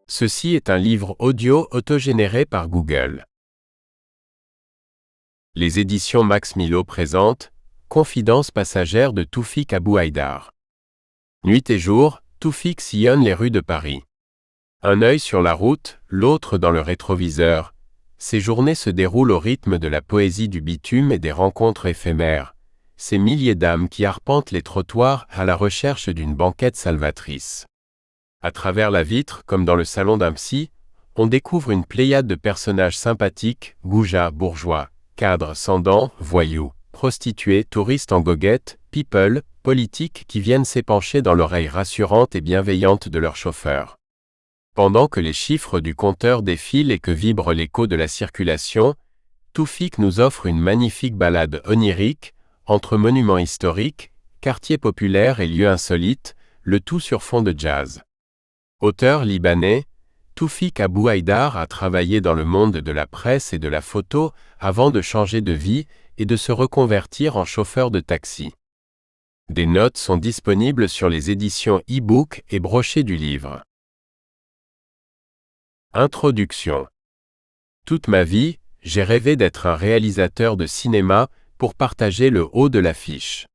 Ceci est un livre audio autogénéré par Google. Les éditions Max Milo présentent Confidence passagère de Toufik Abou Haïdar. Nuit et jour, Toufik sillonne les rues de Paris. Un œil sur la route, l'autre dans le rétroviseur. Ses journées se déroulent au rythme de la poésie du bitume et des rencontres éphémères. Ces milliers d'âmes qui arpentent les trottoirs à la recherche d'une banquette salvatrice. À travers la vitre, comme dans le salon d'un psy, on découvre une pléiade de personnages sympathiques, goujats, bourgeois, cadres, sans dents, voyous, prostituées, touristes en goguette, people, politiques qui viennent s'épancher dans l'oreille rassurante et bienveillante de leur chauffeur. Pendant que les chiffres du compteur défilent et que vibre l'écho de la circulation, Toufik nous offre une magnifique balade onirique, entre monuments historiques, quartiers populaires et lieux insolites, le tout sur fond de jazz. Auteur libanais, Toufik Abou Haïdar a travaillé dans le monde de la presse et de la photo avant de changer de vie et de se reconvertir en chauffeur de taxi. Des notes sont disponibles sur les éditions e-book et brochets du livre. Introduction. Toute ma vie, j'ai rêvé d'être un réalisateur de cinéma pour partager le haut de l'affiche.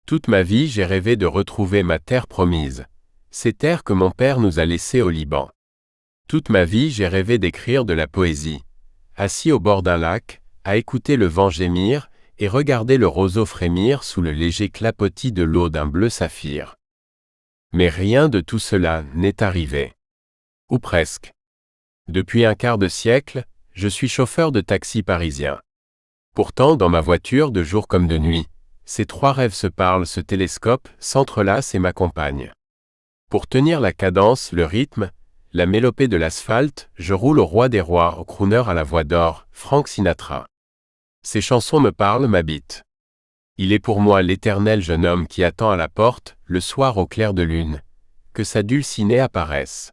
Toute ma vie, j'ai rêvé de retrouver ma terre promise, ces terres que mon père nous a laissées au Liban. Toute ma vie, j'ai rêvé d'écrire de la poésie, assis au bord d'un lac, à écouter le vent gémir et regarder le roseau frémir sous le léger clapotis de l'eau d'un bleu saphir. Mais rien de tout cela n'est arrivé. Ou presque. Depuis un quart de siècle, je suis chauffeur de taxi parisien. Pourtant, dans ma voiture, de jour comme de nuit, ces trois rêves se parlent, se télescopent, s'entrelacent et m'accompagnent. Pour tenir la cadence, le rythme, la mélopée de l'asphalte, je roule au roi des rois, au crooner à la voix d'or, Frank Sinatra. Ces chansons me parlent, m'habitent. Il est pour moi l'éternel jeune homme qui attend à la porte, le soir au clair de lune, que sa dulcinée apparaisse.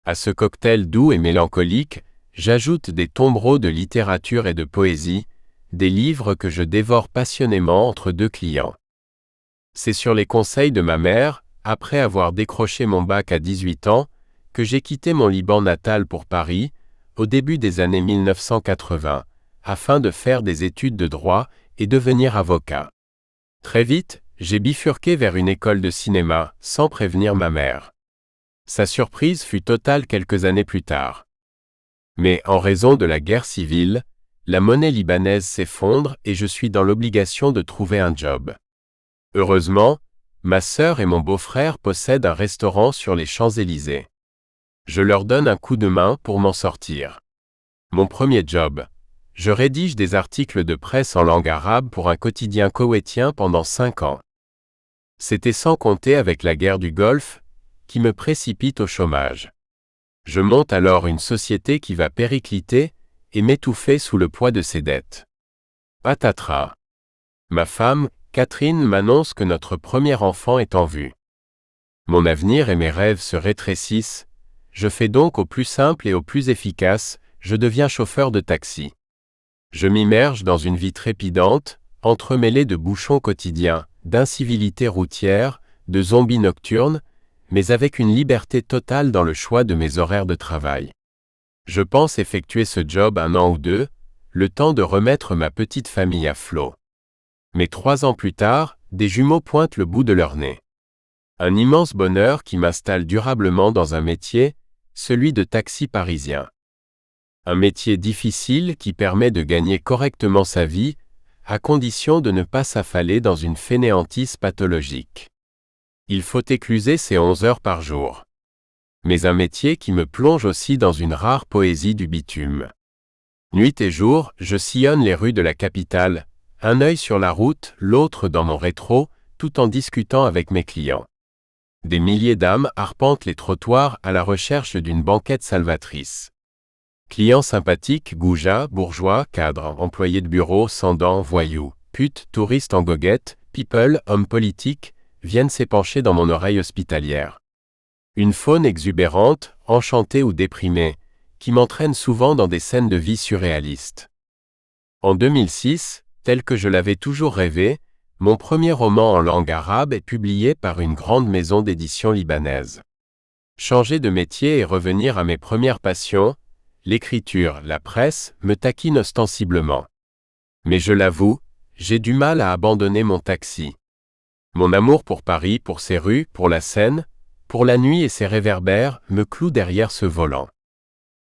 À ce cocktail doux et mélancolique, j'ajoute des tombereaux de littérature et de poésie, des livres que je dévore passionnément entre deux clients. C'est sur les conseils de ma mère, après avoir décroché mon bac à 18 ans, que j'ai quitté mon Liban natal pour Paris, au début des années 1980, afin de faire des études de droit et devenir avocat. Très vite, j'ai bifurqué vers une école de cinéma, sans prévenir ma mère. Sa surprise fut totale quelques années plus tard. Mais en raison de la guerre civile, la monnaie libanaise s'effondre et je suis dans l'obligation de trouver un job. Heureusement, ma sœur et mon beau-frère possèdent un restaurant sur les Champs-Élysées. Je leur donne un coup de main pour m'en sortir. Mon premier job. Je rédige des articles de presse en langue arabe pour un quotidien koweïtien pendant 5 ans. C'était sans compter avec la guerre du Golfe, qui me précipite au chômage. Je monte alors une société qui va péricliter et m'étouffer sous le poids de ses dettes. Patatras. Ma femme, Catherine, m'annonce que notre premier enfant est en vue. Mon avenir et mes rêves se rétrécissent, je fais donc au plus simple et au plus efficace, je deviens chauffeur de taxi. Je m'immerge dans une vie trépidante, entremêlée de bouchons quotidiens, d'incivilités routières, de zombies nocturnes, mais avec une liberté totale dans le choix de mes horaires de travail. Je pense effectuer ce job 1 an ou 2, le temps de remettre ma petite famille à flot. Mais 3 ans plus tard, des jumeaux pointent le bout de leur nez. Un immense bonheur qui m'installe durablement dans un métier, celui de taxi parisien. Un métier difficile qui permet de gagner correctement sa vie, à condition de ne pas s'affaler dans une fainéantise pathologique. Il faut écluser ses 11 heures par jour. Mais un métier qui me plonge aussi dans une rare poésie du bitume. Nuit et jour, je sillonne les rues de la capitale, un œil sur la route, l'autre dans mon rétro, tout en discutant avec mes clients. Des milliers d'âmes arpentent les trottoirs à la recherche d'une banquette salvatrice. Clients sympathiques, goujats, bourgeois, cadres, employés de bureau, sans dents, voyous, putes, touristes en goguette, people, hommes politiques, viennent s'épancher dans mon oreille hospitalière. Une faune exubérante, enchantée ou déprimée, qui m'entraîne souvent dans des scènes de vie surréalistes. En 2006, tel que je l'avais toujours rêvé, mon premier roman en langue arabe est publié par une grande maison d'édition libanaise. Changer de métier et revenir à mes premières passions, l'écriture, la presse, me taquine ostensiblement. Mais je l'avoue, j'ai du mal à abandonner mon taxi. Mon amour pour Paris, pour ses rues, pour la Seine, pour la nuit et ses réverbères, me cloue derrière ce volant.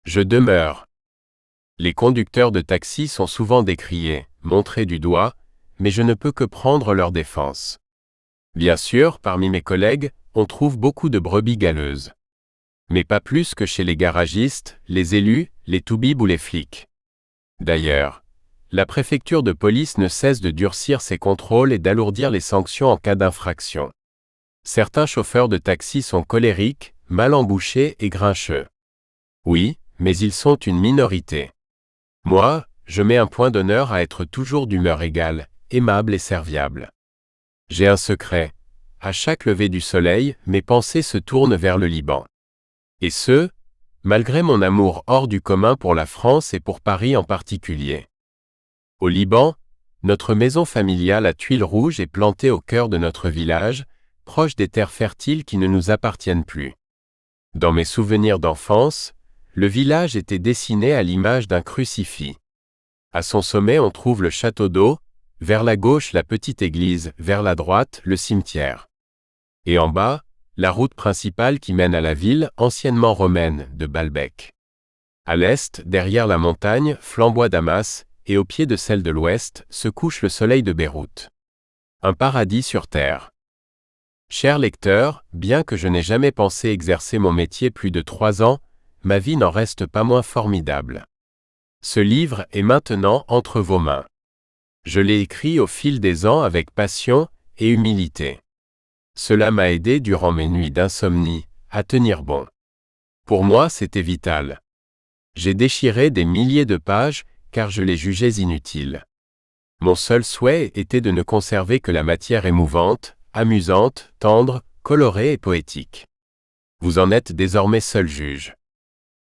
Je demeure. Les conducteurs de taxi sont souvent décriés, montrés du doigt, mais je ne peux que prendre leur défense. Bien sûr, parmi mes collègues, on trouve beaucoup de brebis galeuses. Mais pas plus que chez les garagistes, les élus, les toubibs ou les flics. D'ailleurs, la préfecture de police ne cesse de durcir ses contrôles et d'alourdir les sanctions en cas d'infraction. Certains chauffeurs de taxi sont colériques, mal embouchés et grincheux. Oui, mais ils sont une minorité. Moi, je mets un point d'honneur à être toujours d'humeur égale, aimable et serviable. J'ai un secret. À chaque lever du soleil, mes pensées se tournent vers le Liban. Et ce, malgré mon amour hors du commun pour la France et pour Paris en particulier. Au Liban, notre maison familiale à tuiles rouges est plantée au cœur de notre village, proche des terres fertiles qui ne nous appartiennent plus. Dans mes souvenirs d'enfance, le village était dessiné à l'image d'un crucifix. À son sommet on trouve le château d'eau, vers la gauche la petite église, vers la droite le cimetière. Et en bas, la route principale qui mène à la ville, anciennement romaine, de Baalbek. À l'est, derrière la montagne, flamboie Damas, et au pied de celle de l'ouest, se couche le soleil de Beyrouth. Un paradis sur terre. Cher lecteur, bien que je n'ai jamais pensé exercer mon métier plus de 3 ans, ma vie n'en reste pas moins formidable. Ce livre est maintenant entre vos mains. Je l'ai écrit au fil des ans avec passion et humilité. Cela m'a aidé durant mes nuits d'insomnie, à tenir bon. Pour moi, c'était vital. J'ai déchiré des milliers de pages, car je les jugeais inutiles. Mon seul souhait était de ne conserver que la matière émouvante, amusante, tendre, colorée et poétique. Vous en êtes désormais seul juge.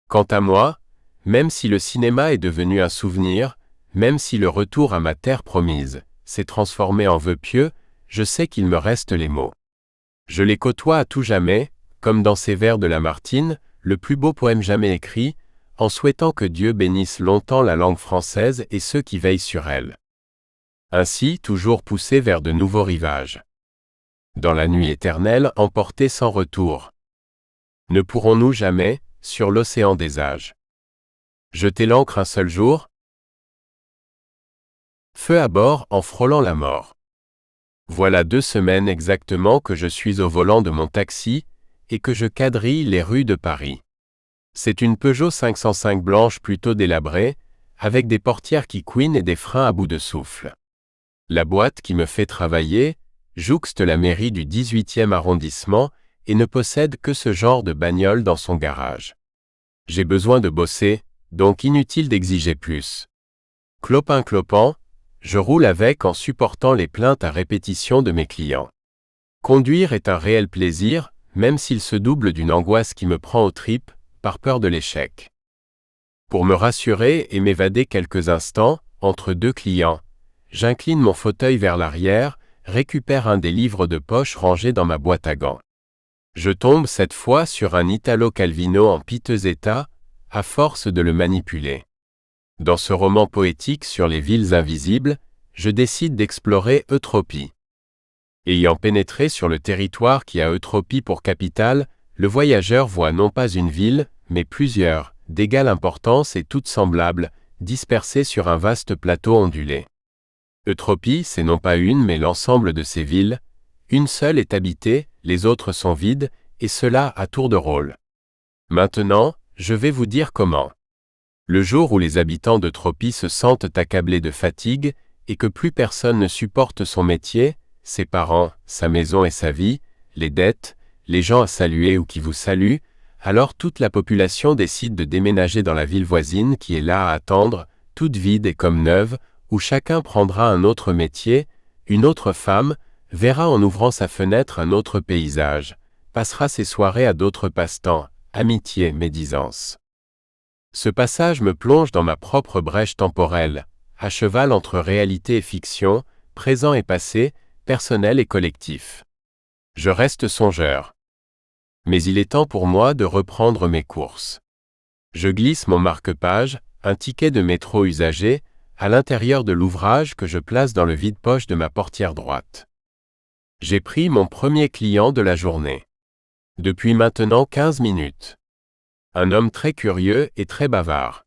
Quant à moi, même si le cinéma est devenu un souvenir, même si le retour à ma terre promise s'est transformé en vœu pieux, je sais qu'il me reste les mots. Je les côtoie à tout jamais, comme dans ces vers de Lamartine, le plus beau poème jamais écrit, en souhaitant que Dieu bénisse longtemps la langue française et ceux qui veillent sur elle. Ainsi, toujours poussé vers de nouveaux rivages. Dans la nuit éternelle, emportés sans retour. Ne pourrons-nous jamais, sur l'océan des âges, jeter l'ancre un seul jour? Feu à bord en frôlant la mort. Voilà 2 semaines exactement que je suis au volant de mon taxi et que je quadrille les rues de Paris. C'est une Peugeot 505 blanche plutôt délabrée, avec des portières qui couinent et des freins à bout de souffle. La boîte qui me fait travailler jouxte la mairie du 18e arrondissement et ne possède que ce genre de bagnole dans son garage. J'ai besoin de bosser, donc inutile d'exiger plus. Clopin-clopant, je roule avec en supportant les plaintes à répétition de mes clients. Conduire est un réel plaisir, même s'il se double d'une angoisse qui me prend aux tripes, par peur de l'échec. Pour me rassurer et m'évader quelques instants, entre 2 clients, j'incline mon fauteuil vers l'arrière, récupère un des livres de poche rangés dans ma boîte à gants. Je tombe cette fois sur un Italo Calvino en piteux état, à force de le manipuler. Dans ce roman poétique sur les villes invisibles, je décide d'explorer Eutropie. Ayant pénétré sur le territoire qui a Eutropie pour capitale, le voyageur voit non pas une ville, mais plusieurs, d'égale importance et toutes semblables, dispersées sur un vaste plateau ondulé. Eutropie, c'est non pas une mais l'ensemble de ces villes, une seule est habitée, les autres sont vides, et cela à tour de rôle. Maintenant, je vais vous dire comment. Le jour où les habitants d'Eutropie se sentent accablés de fatigue, et que plus personne ne supporte son métier, ses parents, sa maison et sa vie, les dettes, les gens à saluer ou qui vous saluent, alors toute la population décide de déménager dans la ville voisine qui est là à attendre, toute vide et comme neuve, où chacun prendra un autre métier, une autre femme, verra en ouvrant sa fenêtre un autre paysage, passera ses soirées à d'autres passe-temps, amitié, médisance. Ce passage me plonge dans ma propre brèche temporelle, à cheval entre réalité et fiction, présent et passé, personnel et collectif. Je reste songeur. Mais il est temps pour moi de reprendre mes courses. Je glisse mon marque-page, un ticket de métro usagé, à l'intérieur de l'ouvrage que je place dans le vide-poche de ma portière droite. J'ai pris mon premier client de la journée. Depuis maintenant 15 minutes. Un homme très curieux et très bavard.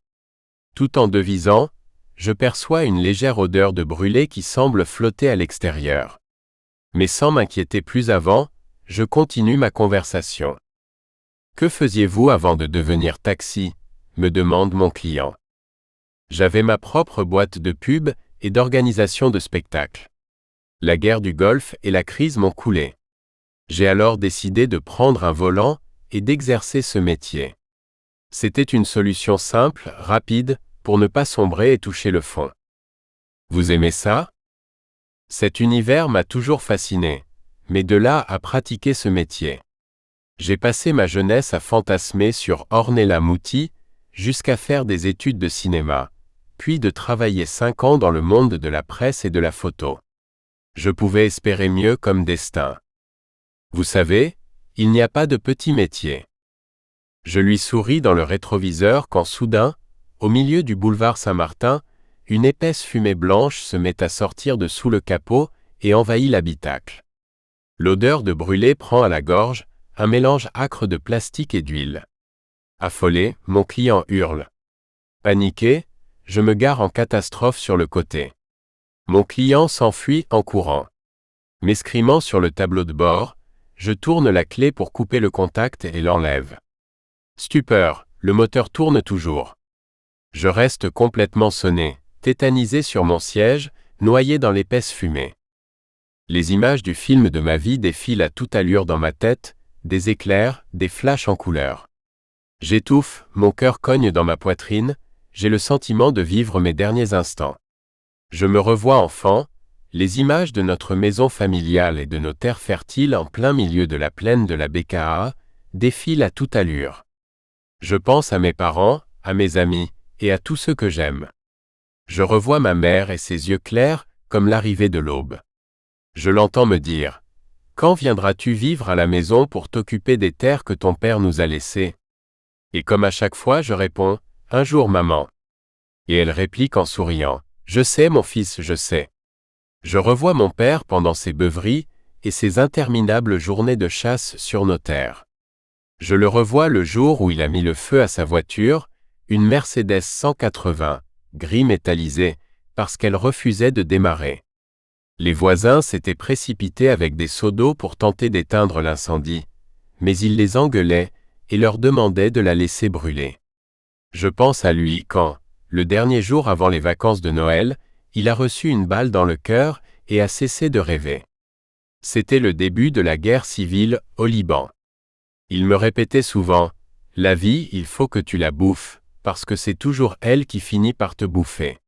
Tout en devisant, je perçois une légère odeur de brûlé qui semble flotter à l'extérieur. Mais sans m'inquiéter plus avant, je continue ma conversation. « Que faisiez-vous avant de devenir taxi ?» me demande mon client. J'avais ma propre boîte de pub et d'organisation de spectacles. La guerre du Golfe et la crise m'ont coulé. J'ai alors décidé de prendre un volant et d'exercer ce métier. C'était une solution simple, rapide, pour ne pas sombrer et toucher le fond. Vous aimez ça? Cet univers m'a toujours fasciné, mais de là à pratiquer ce métier. J'ai passé ma jeunesse à fantasmer sur Ornella Muti, jusqu'à faire des études de cinéma, puis de travailler 5 ans dans le monde de la presse et de la photo. Je pouvais espérer mieux comme destin. Vous savez, il n'y a pas de petit métier. Je lui souris dans le rétroviseur quand soudain, au milieu du boulevard Saint-Martin, une épaisse fumée blanche se met à sortir de sous le capot et envahit l'habitacle. L'odeur de brûlé prend à la gorge, un mélange âcre de plastique et d'huile. Affolé, mon client hurle. Paniqué, je me gare en catastrophe sur le côté. Mon client s'enfuit en courant. M'escrimant sur le tableau de bord, je tourne la clé pour couper le contact et l'enlève. Stupeur, le moteur tourne toujours. Je reste complètement sonné, tétanisé sur mon siège, noyé dans l'épaisse fumée. Les images du film de ma vie défilent à toute allure dans ma tête, des éclairs, des flashs en couleur. J'étouffe, mon cœur cogne dans ma poitrine, j'ai le sentiment de vivre mes derniers instants. Je me revois enfant, les images de notre maison familiale et de nos terres fertiles en plein milieu de la plaine de la Bekaa défilent à toute allure. Je pense à mes parents, à mes amis, et à tous ceux que j'aime. Je revois ma mère et ses yeux clairs comme l'arrivée de l'aube. Je l'entends me dire « Quand viendras-tu vivre à la maison pour t'occuper des terres que ton père nous a laissées ?» Et comme à chaque fois je réponds « Un jour maman ». Et elle réplique en souriant « Je sais mon fils, je sais ». Je revois mon père pendant ses beuveries et ses interminables journées de chasse sur nos terres. Je le revois le jour où il a mis le feu à sa voiture, une Mercedes 180, gris métallisé, parce qu'elle refusait de démarrer. Les voisins s'étaient précipités avec des seaux d'eau pour tenter d'éteindre l'incendie, mais il les engueulait et leur demandait de la laisser brûler. Je pense à lui quand, le dernier jour avant les vacances de Noël, il a reçu une balle dans le cœur et a cessé de rêver. C'était le début de la guerre civile au Liban. Il me répétait souvent « La vie, il faut que tu la bouffes, parce que c'est toujours elle qui finit par te bouffer. »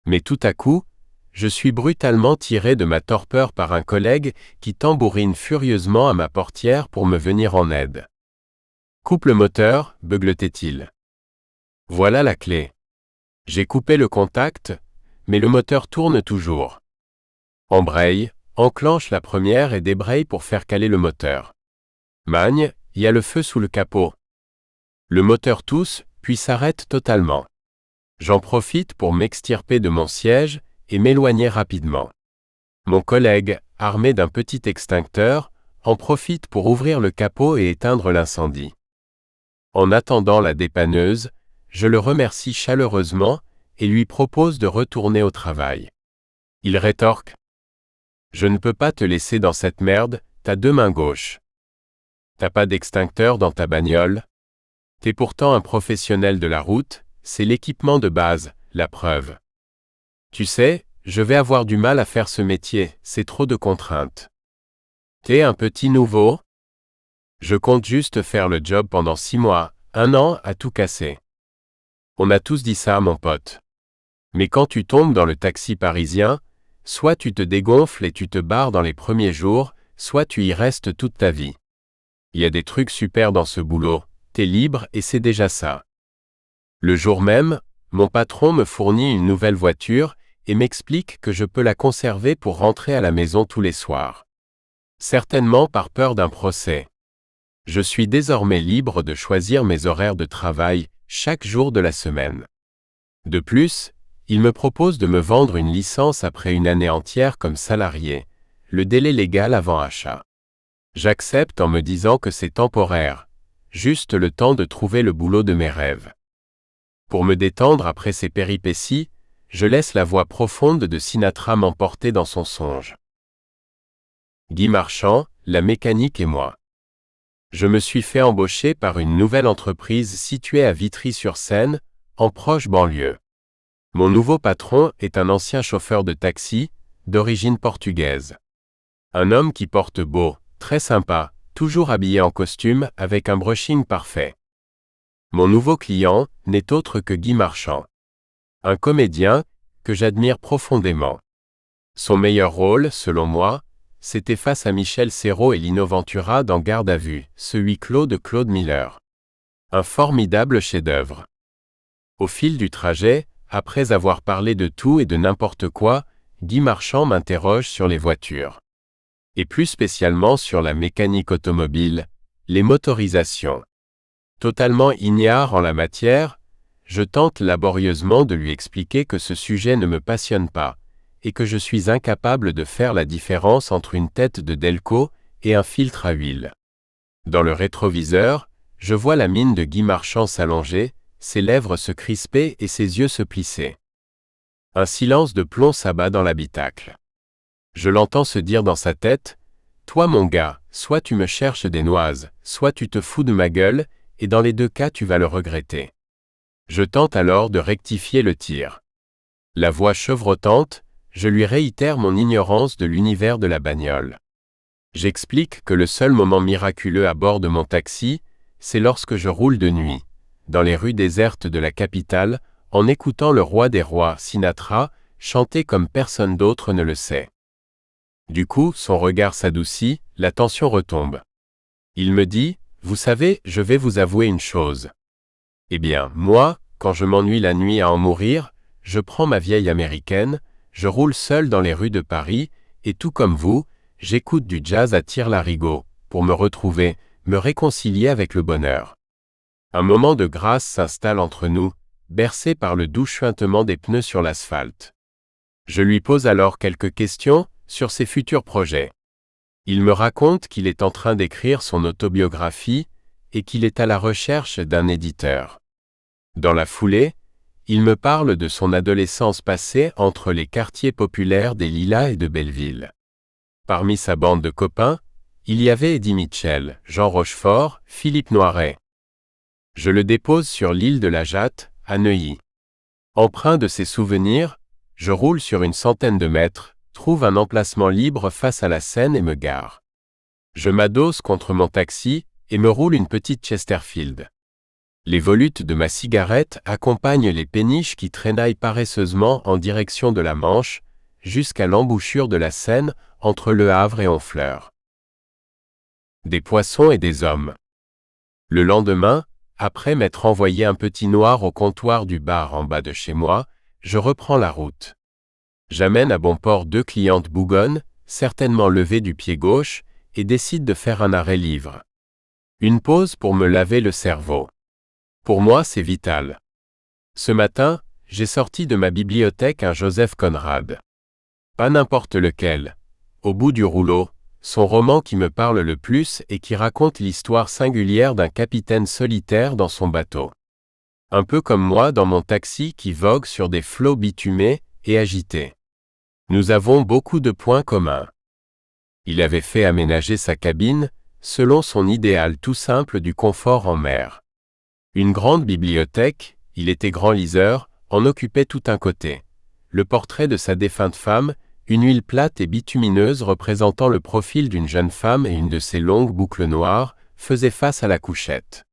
Mais tout à coup, je suis brutalement tiré de ma torpeur par un collègue qui tambourine furieusement à ma portière pour me venir en aide. « Coupe le moteur » beugletait-il. Voilà la clé. J'ai coupé le contact, mais le moteur tourne toujours. Embraye, enclenche la première et débraye pour faire caler le moteur. Magne, il y a le feu sous le capot. Le moteur tousse, puis s'arrête totalement. J'en profite pour m'extirper de mon siège et m'éloigner rapidement. Mon collègue, armé d'un petit extincteur, en profite pour ouvrir le capot et éteindre l'incendie. En attendant la dépanneuse, je le remercie chaleureusement et lui propose de retourner au travail. Il rétorque « Je ne peux pas te laisser dans cette merde, t'as 2 mains gauches. T'as pas d'extincteur dans ta bagnole? T'es pourtant un professionnel de la route, c'est l'équipement de base, la preuve. Tu sais, je vais avoir du mal à faire ce métier, c'est trop de contraintes. T'es un petit nouveau? Je compte juste faire le job pendant 6 mois, 1 an à tout casser. On a tous dit ça, mon pote. Mais quand tu tombes dans le taxi parisien, soit tu te dégonfles et tu te barres dans les premiers jours, soit tu y restes toute ta vie. Il y a des trucs super dans ce boulot, t'es libre et c'est déjà ça. Le jour même, mon patron me fournit une nouvelle voiture et m'explique que je peux la conserver pour rentrer à la maison tous les soirs. Certainement par peur d'un procès. Je suis désormais libre de choisir mes horaires de travail chaque jour de la semaine. De plus, il me propose de me vendre une licence après une année entière comme salarié, le délai légal avant achat. J'accepte en me disant que c'est temporaire, juste le temps de trouver le boulot de mes rêves. Pour me détendre après ces péripéties, je laisse la voix profonde de Sinatra m'emporter dans son songe. Guy Marchand, la mécanique et moi. Je me suis fait embaucher par une nouvelle entreprise située à Vitry-sur-Seine, en proche banlieue. Mon nouveau patron est un ancien chauffeur de taxi, d'origine portugaise. Un homme qui porte beau, très sympa, toujours habillé en costume avec un brushing parfait. Mon nouveau client n'est autre que Guy Marchand. Un comédien que j'admire profondément. Son meilleur rôle, selon moi, c'était face à Michel Serrault et Lino Ventura dans Garde à vue, ce huis clos de Claude Miller. Un formidable chef-d'œuvre. Au fil du trajet, après avoir parlé de tout et de n'importe quoi, Guy Marchand m'interroge sur les voitures. Et plus spécialement sur la mécanique automobile, les motorisations. Totalement ignare en la matière, je tente laborieusement de lui expliquer que ce sujet ne me passionne pas, et que je suis incapable de faire la différence entre une tête de Delco et un filtre à huile. Dans le rétroviseur, je vois la mine de Guy Marchand s'allonger, ses lèvres se crisper et ses yeux se plisser. Un silence de plomb s'abat dans l'habitacle. Je l'entends se dire dans sa tête, « Toi mon gars, soit tu me cherches des noises, soit tu te fous de ma gueule, et dans les deux cas tu vas le regretter. » Je tente alors de rectifier le tir. La voix chevrotante, je lui réitère mon ignorance de l'univers de la bagnole. J'explique que le seul moment miraculeux à bord de mon taxi, c'est lorsque je roule de nuit, dans les rues désertes de la capitale, en écoutant le roi des rois, Sinatra, chanter comme personne d'autre ne le sait. Du coup, son regard s'adoucit, la tension retombe. Il me dit, « Vous savez, je vais vous avouer une chose. Eh bien, moi, quand je m'ennuie la nuit à en mourir, je prends ma vieille américaine, je roule seul dans les rues de Paris, et tout comme vous, j'écoute du jazz à tire-larigot, pour me retrouver, me réconcilier avec le bonheur. » Un moment de grâce s'installe entre nous, bercé par le doux chuintement des pneus sur l'asphalte. Je lui pose alors quelques questions sur ses futurs projets. Il me raconte qu'il est en train d'écrire son autobiographie et qu'il est à la recherche d'un éditeur. Dans la foulée, il me parle de son adolescence passée entre les quartiers populaires des Lilas et de Belleville. Parmi sa bande de copains, il y avait Eddie Mitchell, Jean Rochefort, Philippe Noiret. Je le dépose sur l'île de la Jatte, à Neuilly. Empreint de ses souvenirs, je roule sur une centaine de mètres, trouve un emplacement libre face à la Seine et me gare. Je m'adosse contre mon taxi et me roule une petite Chesterfield. Les volutes de ma cigarette accompagnent les péniches qui traînaillent paresseusement en direction de la Manche, jusqu'à l'embouchure de la Seine entre Le Havre et Honfleur. Des poissons et des hommes. Le lendemain, après m'être envoyé un petit noir au comptoir du bar en bas de chez moi, je reprends la route. J'amène à bon port 2 clientes bougonnes, certainement levées du pied gauche, et décide de faire un arrêt livre. Une pause pour me laver le cerveau. Pour moi, c'est vital. Ce matin, j'ai sorti de ma bibliothèque un Joseph Conrad. Pas n'importe lequel. Au bout du rouleau, son roman qui me parle le plus et qui raconte l'histoire singulière d'un capitaine solitaire dans son bateau. Un peu comme moi dans mon taxi qui vogue sur des flots bitumés et agités. Nous avons beaucoup de points communs. Il avait fait aménager sa cabine, selon son idéal tout simple du confort en mer. Une grande bibliothèque, il était grand liseur, en occupait tout un côté. Le portrait de sa défunte femme, une huile plate et bitumineuse représentant le profil d'une jeune femme et une de ses longues boucles noires, faisait face à la couchette.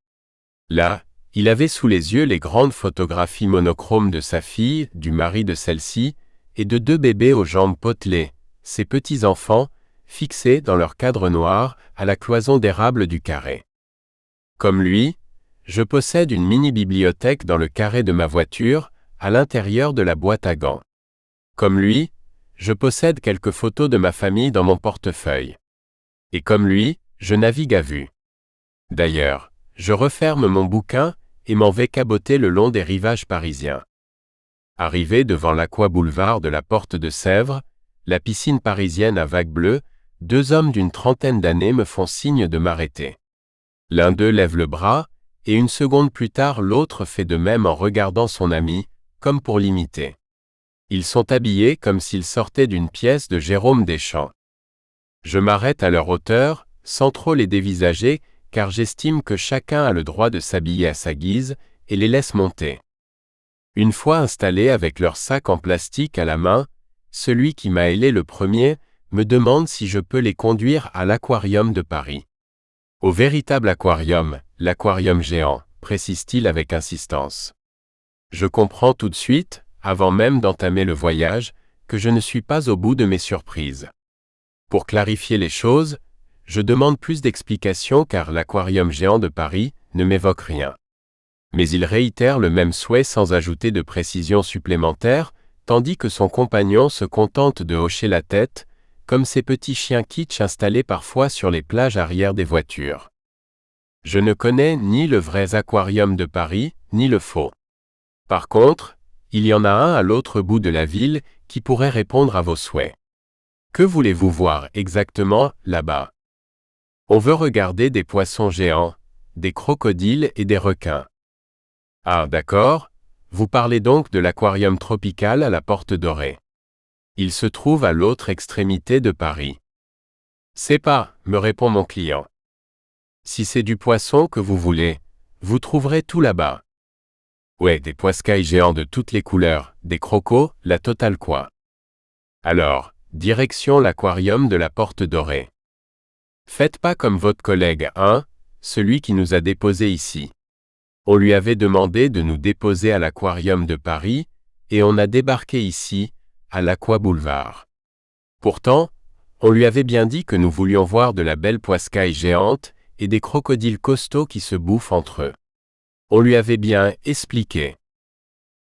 Là, il avait sous les yeux les grandes photographies monochromes de sa fille, du mari de celle-ci, et de 2 bébés aux jambes potelées, ses petits-enfants, fixés dans leur cadre noir à la cloison d'érable du carré. Comme lui, je possède une mini-bibliothèque dans le carré de ma voiture, à l'intérieur de la boîte à gants. Comme lui, je possède quelques photos de ma famille dans mon portefeuille. Et comme lui, je navigue à vue. D'ailleurs, je referme mon bouquin et m'en vais caboter le long des rivages parisiens. Arrivé devant l'Aqua-Boulevard de la Porte de Sèvres, la piscine parisienne à vagues bleues, deux hommes d'une trentaine d'années me font signe de m'arrêter. L'un d'eux lève le bras, et une seconde plus tard l'autre fait de même en regardant son ami, comme pour l'imiter. Ils sont habillés comme s'ils sortaient d'une pièce de Jérôme Deschamps. Je m'arrête à leur hauteur, sans trop les dévisager, car j'estime que chacun a le droit de s'habiller à sa guise, et les laisse monter. Une fois installés avec leur sac en plastique à la main, celui qui m'a hélé le premier me demande si je peux les conduire à l'aquarium de Paris. Au véritable aquarium, l'aquarium géant, précise-t-il avec insistance. Je comprends tout de suite, avant même d'entamer le voyage, que je ne suis pas au bout de mes surprises. Pour clarifier les choses, je demande plus d'explications car l'aquarium géant de Paris ne m'évoque rien. Mais il réitère le même souhait sans ajouter de précision supplémentaire, tandis que son compagnon se contente de hocher la tête, comme ces petits chiens kitsch installés parfois sur les plages arrière des voitures. Je ne connais ni le vrai aquarium de Paris, ni le faux. Par contre, il y en a un à l'autre bout de la ville qui pourrait répondre à vos souhaits. Que voulez-vous voir exactement là-bas? On veut regarder des poissons géants, des crocodiles et des requins. Ah, d'accord, vous parlez donc de l'aquarium tropical à la Porte Dorée. Il se trouve à l'autre extrémité de Paris. C'est pas, me répond mon client. Si c'est du poisson que vous voulez, vous trouverez tout là-bas. Ouais, des poiscailles géants de toutes les couleurs, des crocos, la totale quoi. Alors, direction l'aquarium de la Porte Dorée. Faites pas comme votre collègue, hein, celui qui nous a déposés ici. On lui avait demandé de nous déposer à l'aquarium de Paris, et on a débarqué ici, à l'Aqua-Boulevard. Pourtant, on lui avait bien dit que nous voulions voir de la belle poiscaille géante et des crocodiles costauds qui se bouffent entre eux. On lui avait bien expliqué.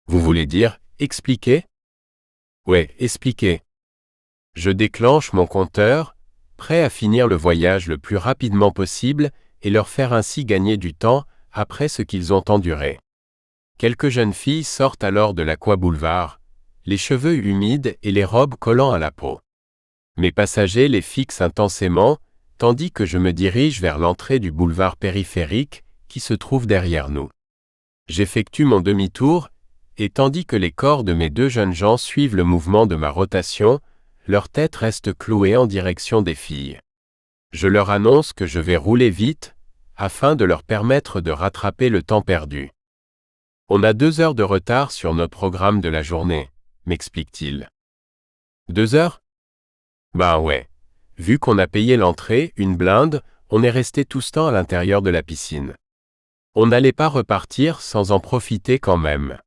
Vous voulez dire expliquer? Ouais, expliquer. Je déclenche mon compteur, prêt à finir le voyage le plus rapidement possible et leur faire ainsi gagner du temps après ce qu'ils ont enduré. Quelques jeunes filles sortent alors de l'Aqua-Boulevard, les cheveux humides et les robes collant à la peau. Mes passagers les fixent intensément, tandis que je me dirige vers l'entrée du boulevard périphérique qui se trouve derrière nous. J'effectue mon demi-tour, et tandis que les corps de mes deux jeunes gens suivent le mouvement de ma rotation, leur tête reste clouée en direction des filles. Je leur annonce que je vais rouler vite, afin de leur permettre de rattraper le temps perdu. On a 2 heures de retard sur notre programme de la journée, m'explique-t-il. 2 heures? Ben ouais. Vu qu'on a payé l'entrée, une blinde, on est resté tout ce temps à l'intérieur de la piscine. On n'allait pas repartir sans en profiter quand même.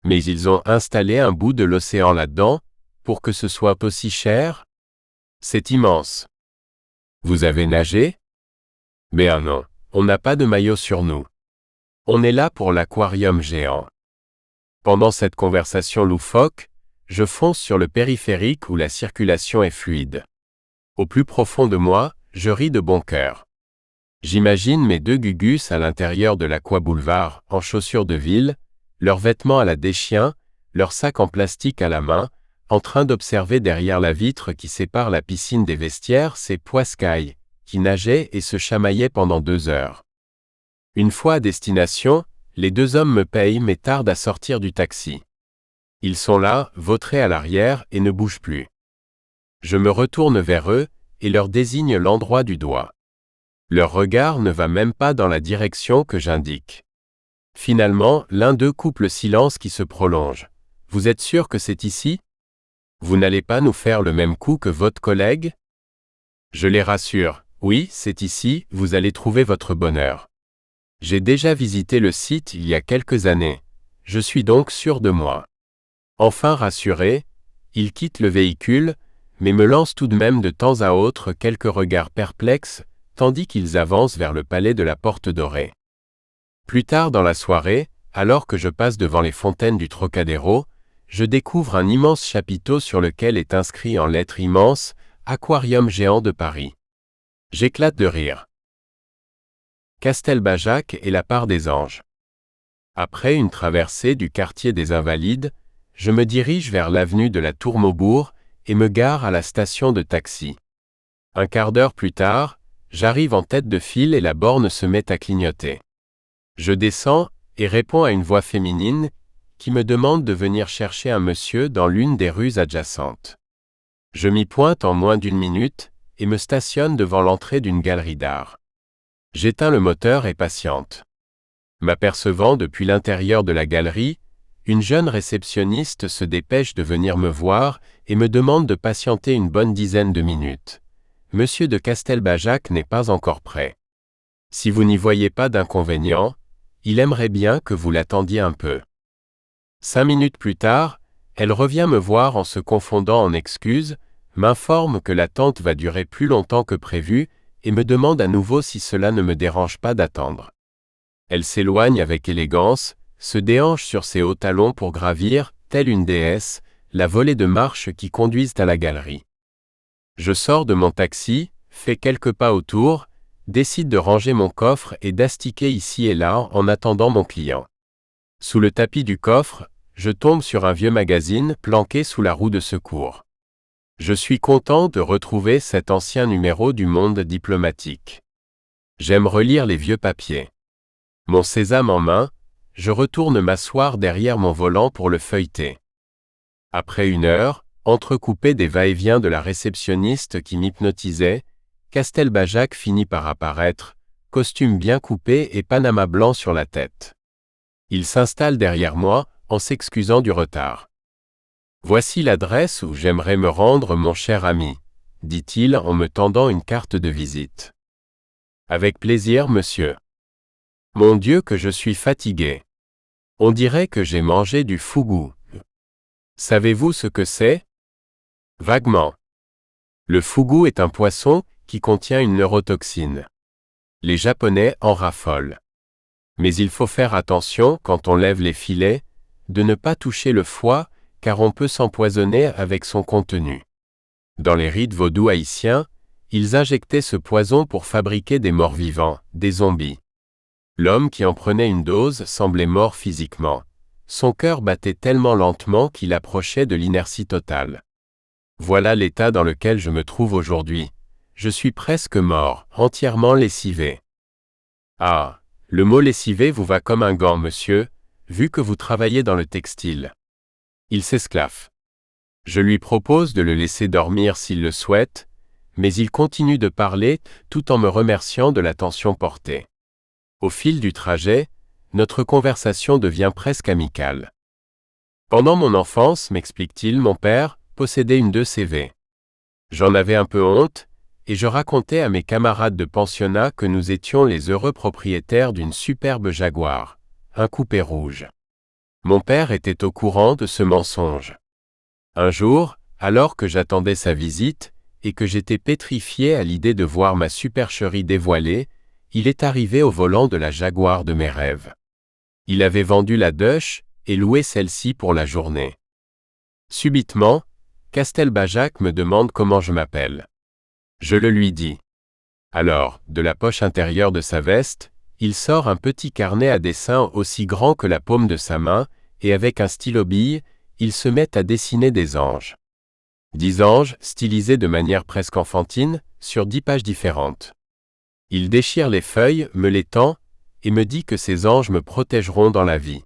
Mais ils ont installé un bout de l'océan là-dedans, pour que ce soit aussi cher? C'est immense. Vous avez nagé? Ben non, on n'a pas de maillot sur nous. On est là pour l'aquarium géant. Pendant cette conversation loufoque, je fonce sur le périphérique où la circulation est fluide. Au plus profond de moi, je ris de bon cœur. J'imagine mes deux gugus à l'intérieur de l'Aqua-Boulevard, en chaussures de ville, leurs vêtements à la déchien, leurs sacs en plastique à la main, en train d'observer derrière la vitre qui sépare la piscine des vestiaires ces poiscailles, qui nageaient et se chamaillaient pendant 2 heures. Une fois à destination, les 2 hommes me payent mais tardent à sortir du taxi. Ils sont là, vautrés à l'arrière et ne bougent plus. Je me retourne vers eux et leur désigne l'endroit du doigt. Leur regard ne va même pas dans la direction que j'indique. Finalement, l'un d'eux coupe le silence qui se prolonge. Vous êtes sûr que c'est ici? Vous n'allez pas nous faire le même coup que votre collègue? Je les rassure. Oui, c'est ici, vous allez trouver votre bonheur. J'ai déjà visité le site il y a quelques années. Je suis donc sûr de moi. Enfin rassuré, ils quittent le véhicule, mais me lancent tout de même de temps à autre quelques regards perplexes, tandis qu'ils avancent vers le palais de la Porte Dorée. Plus tard dans la soirée, alors que je passe devant les fontaines du Trocadéro, je découvre un immense chapiteau sur lequel est inscrit en lettres immenses « Aquarium géant de Paris ». J'éclate de rire. Castelbajac et la part des anges. Après une traversée du quartier des Invalides, je me dirige vers l'avenue de la Tour-Maubourg et me gare à la station de taxi. Un quart d'heure plus tard, j'arrive en tête de file et la borne se met à clignoter. Je descends et réponds à une voix féminine qui me demande de venir chercher un monsieur dans l'une des rues adjacentes. Je m'y pointe en moins d'1 minute et me stationne devant l'entrée d'une galerie d'art. J'éteins le moteur et patiente. M'apercevant depuis l'intérieur de la galerie, une jeune réceptionniste se dépêche de venir me voir et me demande de patienter une bonne dizaine de minutes. Monsieur de Castelbajac n'est pas encore prêt. Si vous n'y voyez pas d'inconvénient, il aimerait bien que vous l'attendiez un peu. 5 minutes plus tard, elle revient me voir en se confondant en excuses, m'informe que l'attente va durer plus longtemps que prévu et me demande à nouveau si cela ne me dérange pas d'attendre. Elle s'éloigne avec élégance, se déhanche sur ses hauts talons pour gravir, telle une déesse, la volée de marches qui conduisent à la galerie. Je sors de mon taxi, fais quelques pas autour, décide de ranger mon coffre et d'astiquer ici et là en attendant mon client. Sous le tapis du coffre, je tombe sur un vieux magazine planqué sous la roue de secours. Je suis content de retrouver cet ancien numéro du Monde diplomatique. J'aime relire les vieux papiers. Mon sésame en main, je retourne m'asseoir derrière mon volant pour le feuilleter. Après 1 heure, entrecoupé des va-et-vient de la réceptionniste qui m'hypnotisait, Castelbajac finit par apparaître, costume bien coupé et panama blanc sur la tête. Il s'installe derrière moi, en s'excusant du retard. « Voici l'adresse où j'aimerais me rendre, mon cher ami, » dit-il en me tendant une carte de visite. « Avec plaisir, monsieur. Mon Dieu que je suis fatigué. On dirait que j'ai mangé du fougou. Savez-vous ce que c'est? » Vaguement. Le fougou est un poisson qui contient une neurotoxine. Les Japonais en raffolent. Mais il faut faire attention, quand on lève les filets, de ne pas toucher le foie, car on peut s'empoisonner avec son contenu. Dans les rites vaudous haïtiens, ils injectaient ce poison pour fabriquer des morts-vivants, des zombies. L'homme qui en prenait une dose semblait mort physiquement. Son cœur battait tellement lentement qu'il approchait de l'inertie totale. Voilà l'état dans lequel je me trouve aujourd'hui. Je suis presque mort, entièrement lessivé. Ah, le mot lessivé vous va comme un gant, monsieur, vu que vous travaillez dans le textile. Il s'esclaffe. Je lui propose de le laisser dormir s'il le souhaite, mais il continue de parler tout en me remerciant de l'attention portée. Au fil du trajet, notre conversation devient presque amicale. Pendant mon enfance, m'explique-t-il, mon père possédait une 2CV. J'en avais un peu honte, et je racontais à mes camarades de pensionnat que nous étions les heureux propriétaires d'une superbe Jaguar, un coupé rouge. Mon père était au courant de ce mensonge. Un jour, alors que j'attendais sa visite, et que j'étais pétrifié à l'idée de voir ma supercherie dévoilée, il est arrivé au volant de la Jaguar de mes rêves. Il avait vendu la Dush et loué celle-ci pour la journée. Subitement, Castelbajac me demande comment je m'appelle. Je le lui dis. Alors, de la poche intérieure de sa veste, il sort un petit carnet à dessin aussi grand que la paume de sa main, et avec un stylo-bille, il se met à dessiner des anges. 10 anges, stylisés de manière presque enfantine, sur 10 pages différentes. Il déchire les feuilles, me les tend, et me dit que ces anges me protégeront dans la vie.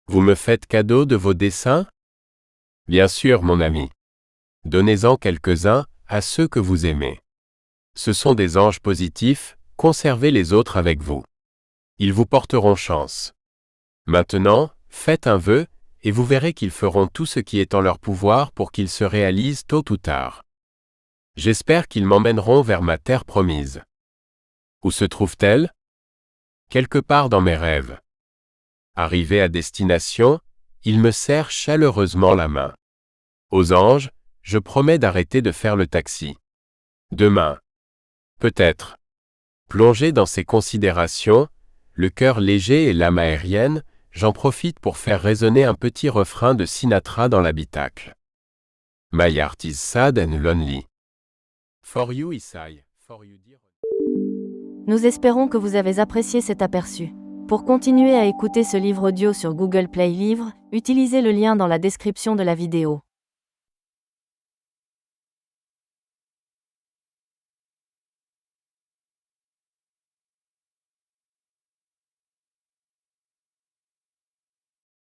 Vous me faites cadeau de vos dessins? Bien sûr, mon ami. Donnez-en quelques-uns à ceux que vous aimez. Ce sont des anges positifs, conservez les autres avec vous. Ils vous porteront chance. Maintenant, faites un vœu, et vous verrez qu'ils feront tout ce qui est en leur pouvoir pour qu'ils se réalisent tôt ou tard. J'espère qu'ils m'emmèneront vers ma terre promise. Où se trouve-t-elle? Quelque part dans mes rêves. Arrivé à destination, il me serre chaleureusement la main. Aux anges, je promets d'arrêter de faire le taxi. Demain. Peut-être. Plongé dans ces considérations, le cœur léger et l'âme aérienne, j'en profite pour faire résonner un petit refrain de Sinatra dans l'habitacle. My heart is sad and lonely. For you, Isai. For you, dear. Nous espérons que vous avez apprécié cet aperçu. Pour continuer à écouter ce livre audio sur Google Play Livres, utilisez le lien dans la description de la vidéo.